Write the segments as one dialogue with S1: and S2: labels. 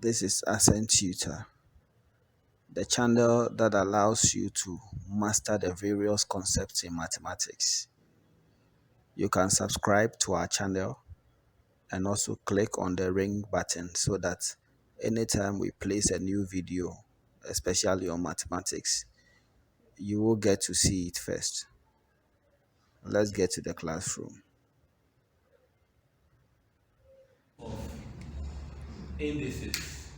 S1: This is Ascent Tutor, the channel that allows you to master the various concepts in mathematics. You can subscribe to our channel and also click on the ring button so that anytime we place a new video, especially on mathematics, you will get to see it first. Let's get to the classroom.
S2: Indices.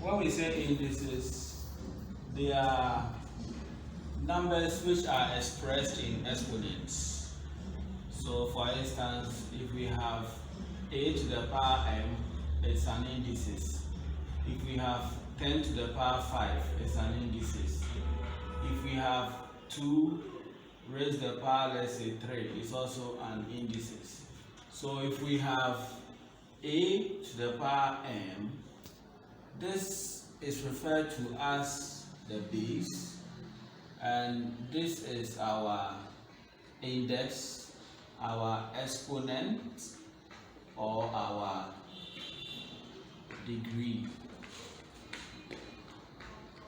S2: When we say indices, they are numbers which are expressed in exponents. So for instance, if we have a to the power m, it's an indices. If we have 10 to the power 5, it's an indices. If we have 2 raised to the power, let's say 3, it's also an indices. So if we have a to the power m, this is referred to as the base, and this is our index, our exponent, or our degree.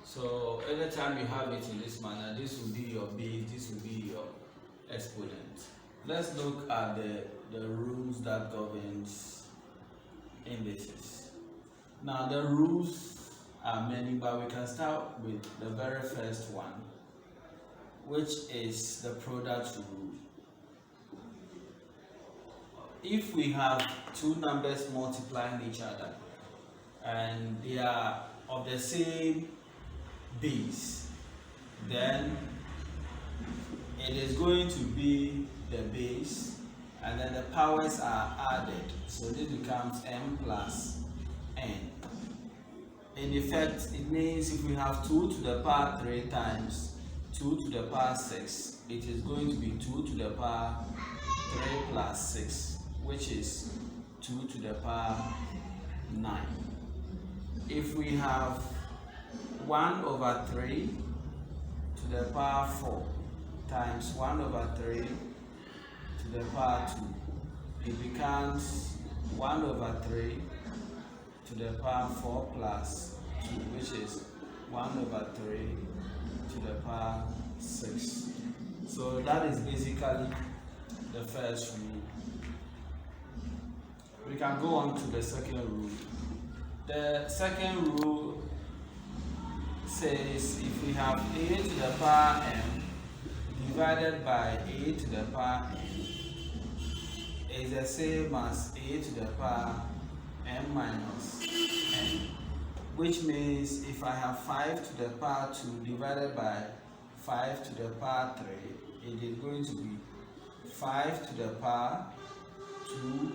S2: So anytime you have it in this manner, this will be your base, this will be your exponent. Let's look at the rules that governs indices. Now the rules are many, but we can start with the very first one, which is the product rule. If we have two numbers multiplying each other and they are of the same base, then it is going to be the base and then the powers are added. So this becomes m plus n. In effect, it means if we have 2 to the power 3 times 2 to the power 6, it is going to be 2 to the power 3 plus 6, which is 2 to the power 9. If we have 1 over 3 to the power 4 times 1 over 3 to the power 2, it becomes 1 over 3 to the power 4 plus 2, which is 1 over 3 to the power 6. So that is basically the first rule. We can go on to the second rule. The second rule says if we have a to the power m divided by a to the power n is the same as a to the power m minus n, which means if I have 5 to the power 2 divided by 5 to the power 3, it is going to be 5 to the power 2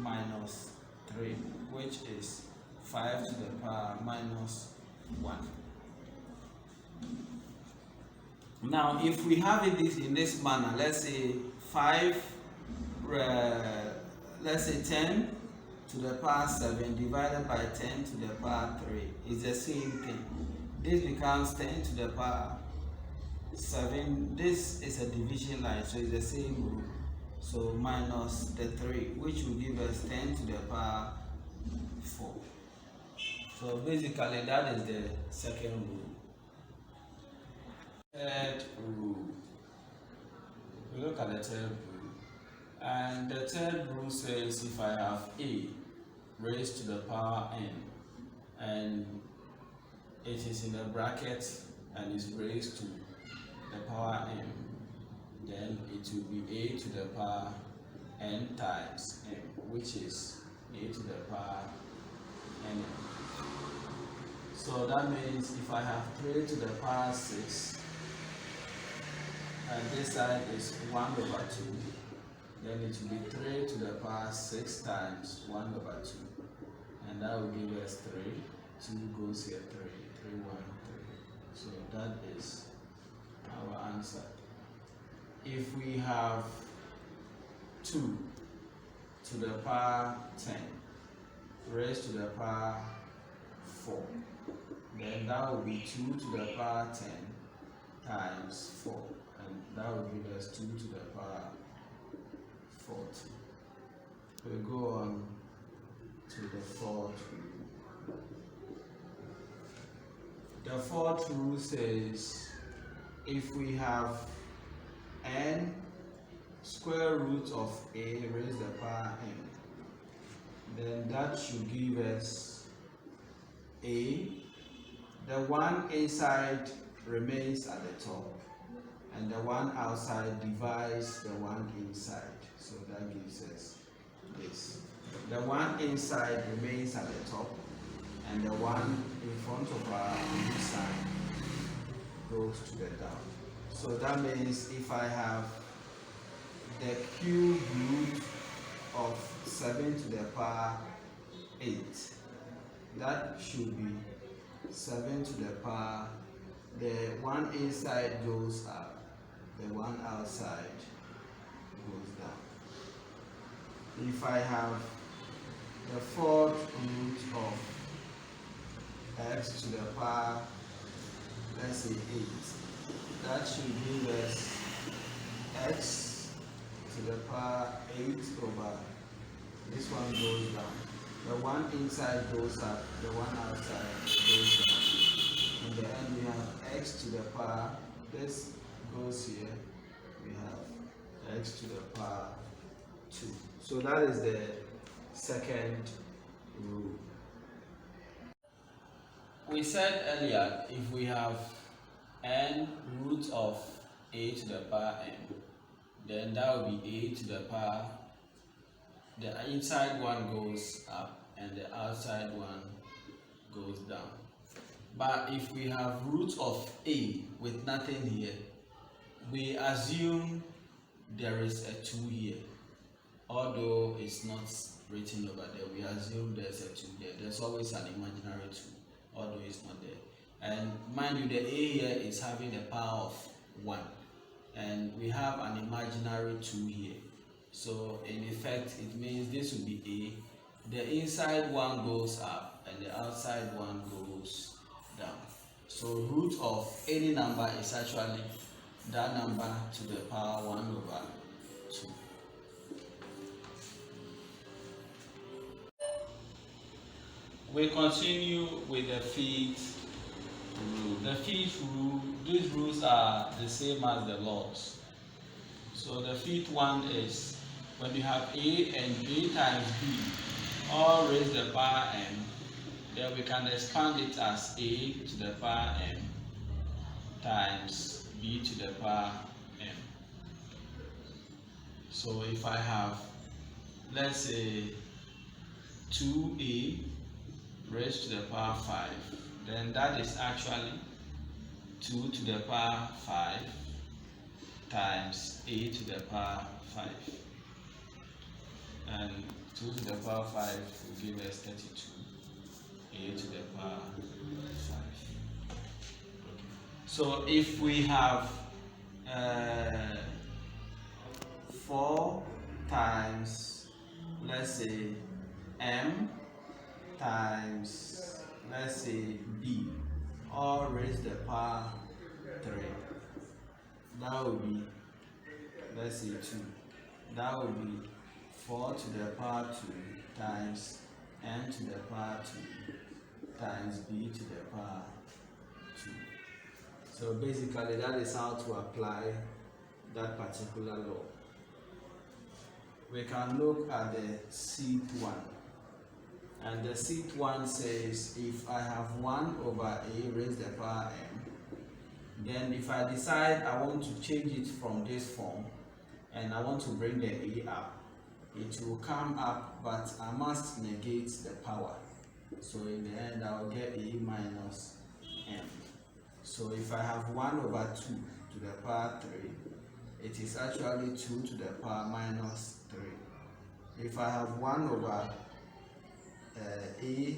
S2: minus 3, which is 5 to the power minus 1. Now, if we have it in this manner, let's say 10 to the power 7 divided by 10 to the power 3 is the same thing. This becomes 10 to the power 7. This is a division line, so it's the same rule. So minus the 3, which will give us 10 to the power 4. So basically that is the second rule. Third rule. We look at the third rule. And the third rule says if I have a raised to the power n and it is in a bracket and is raised to the power m, then it will be a to the power n times m, which is a to the power n. So that means if I have 3 to the power 6 and this side is 1 over 2, then it will be 3 to the power 6 times 1 over 2, and that will give us 3. 2 goes here, 3, 3, 1, 3. So that is our answer. If we have 2 to the power 10 raised to the power 4, then that will be 2 to the power 10 times 4, and that will give us 2 to the power 40. We go on to the fourth rule. The fourth rule says if we have n square root of a raised to the power n, then that should give us a. The one inside remains at the top, and the one outside divides the one inside. So that gives us this. The one inside remains at the top, and the one in front of our side goes to the down. So that means if I have the cube root of 7 to the power 8, that should be 7 to the power, the one inside goes up, the one outside goes down. If I have the fourth root of x to the power, let's say 8, that should give us x to the power 8 over, this one goes down. The one inside goes up, the one outside goes down. In the end we have x to the power, this goes here, we have x to the power 2. So that is the second rule. We said earlier if we have n root of a to the power n, then that will be a to the power, the inside one goes up and the outside one goes down. But if we have root of a with nothing here, we assume there is a 2 here. Although it's not written over there, we assume there's a 2 there. There's always an imaginary 2, although it's not there. And mind you, the a here is having a power of 1, and we have an imaginary 2 here. So in effect, it means this will be a. The inside one goes up and the outside one goes down. So root of any number is actually that number to the power 1 over 2. We continue with the fifth rule. The fifth rule, these rules are the same as the laws. So the fifth one is when you have a and a times b all raised to the power n, then we can expand it as a to the power n times b to the power n. So if I have, let's say, 2a raised to the power 5, then that is actually 2 to the power 5 times a to the power 5. And 2 to the power 5 will give us 32, a to the power 5. So if we have 4 times, let's say, m times, let's say, b, all raised to the power 3, that would be, let's say, 2. That would be 4 to the power 2 times n to the power 2 times b to the power 2. So basically that is how to apply that particular law. We can look at the sixth one. And the sixth one says if I have 1 over a raised to the power n, then if I decide I want to change it from this form and I want to bring the a up, it will come up, but I must negate the power. So in the end I will get a minus m. So if I have 1 over 2 to the power 3, it is actually 2 to the power minus 3. If I have 1 over a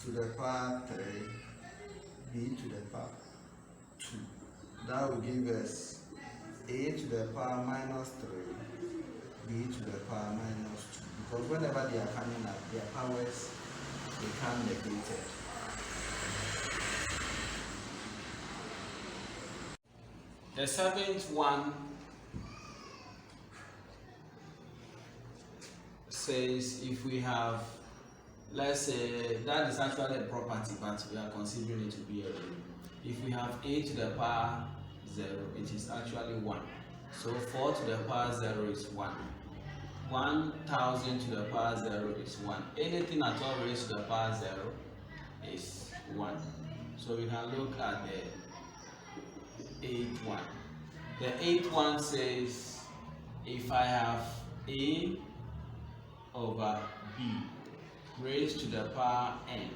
S2: to the power 3, b to the power 2, that will give us a to the power minus 3, b to the power minus 2. Because whenever they are coming up, their powers become negated. The seventh one says if we have, let's say that is actually a property, but we are considering it to be a rule. If we have a to the power 0, it is actually 1. So 4 to the power 0 is 1. 1000 to the power 0 is 1. Anything at all raised to the power 0 is 1. So we can look at the 8th one. The 8th one says if I have a over b raised to the power n,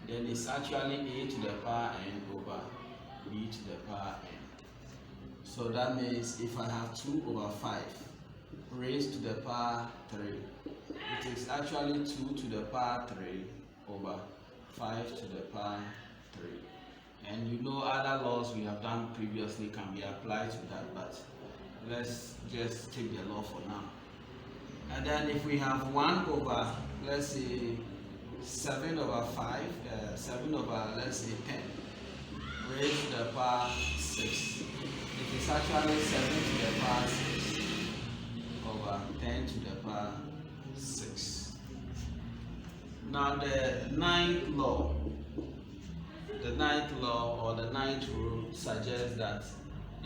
S2: then it's actually a to the power n over b to the power n. So that means if I have 2 over 5 raised to the power 3, it is actually 2 to the power 3 over 5 to the power 3. And you know other laws we have done previously can be applied to that, but let's just take the law for now. And then if we have 1 over, let's say 7 over 5, 7 over, let's say 10 raised to the power 6, it is actually 7 to the power 6 over 10 to the power 6. Now the ninth law or the ninth rule suggests that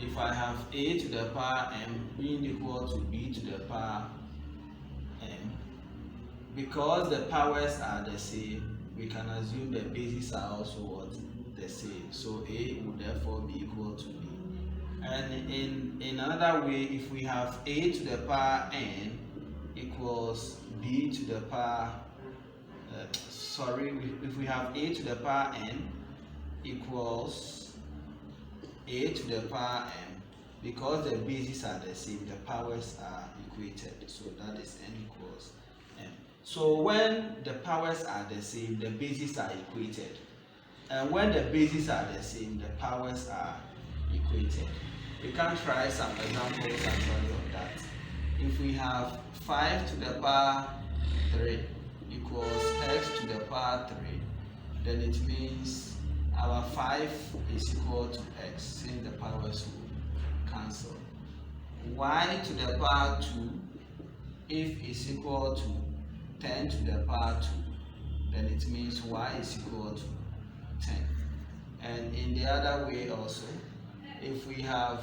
S2: if I have a to the power m being equal to b to the power m, because the powers are the same, we can assume the bases are also what? The same. So a would therefore be equal to b. And in another way, if we have a to the power n equals b to the power, if we have a to the power n equals a to the power m, because the bases are the same, the powers are equated. So that is n equals m. So when the powers are the same, the bases are equated. And when the bases are the same, the powers are equated. We can try some examples actually of that. If we have 5 to the power 3 equals x to the power 3, then it means our 5 is equal to x, since the powers will cancel. Y to the power 2, if is equal to 10 to the power 2, then it means y is equal to 10. And in the other way also, if we have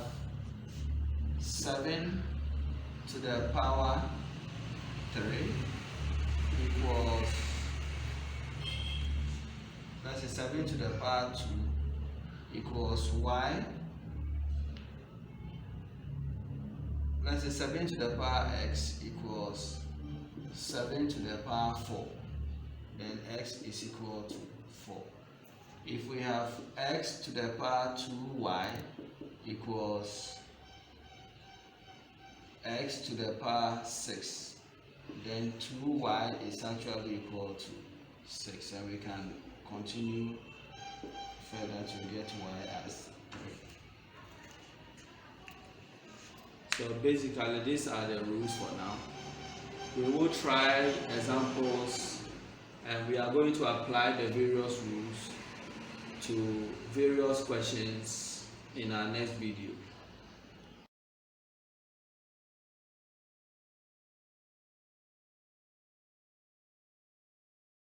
S2: 7 to the power 3 equals, let's say 7 to the power 2 equals y, let's say 7 to the power x equals 7 to the power 4, then x is equal to 4. If we have x to the power 2y equals x to the power 6, then 2y is actually equal to 6, and we can continue further to get y as 3. So basically these are the rules for now. We will try examples and we are going to apply the various rules to various questions in our next video.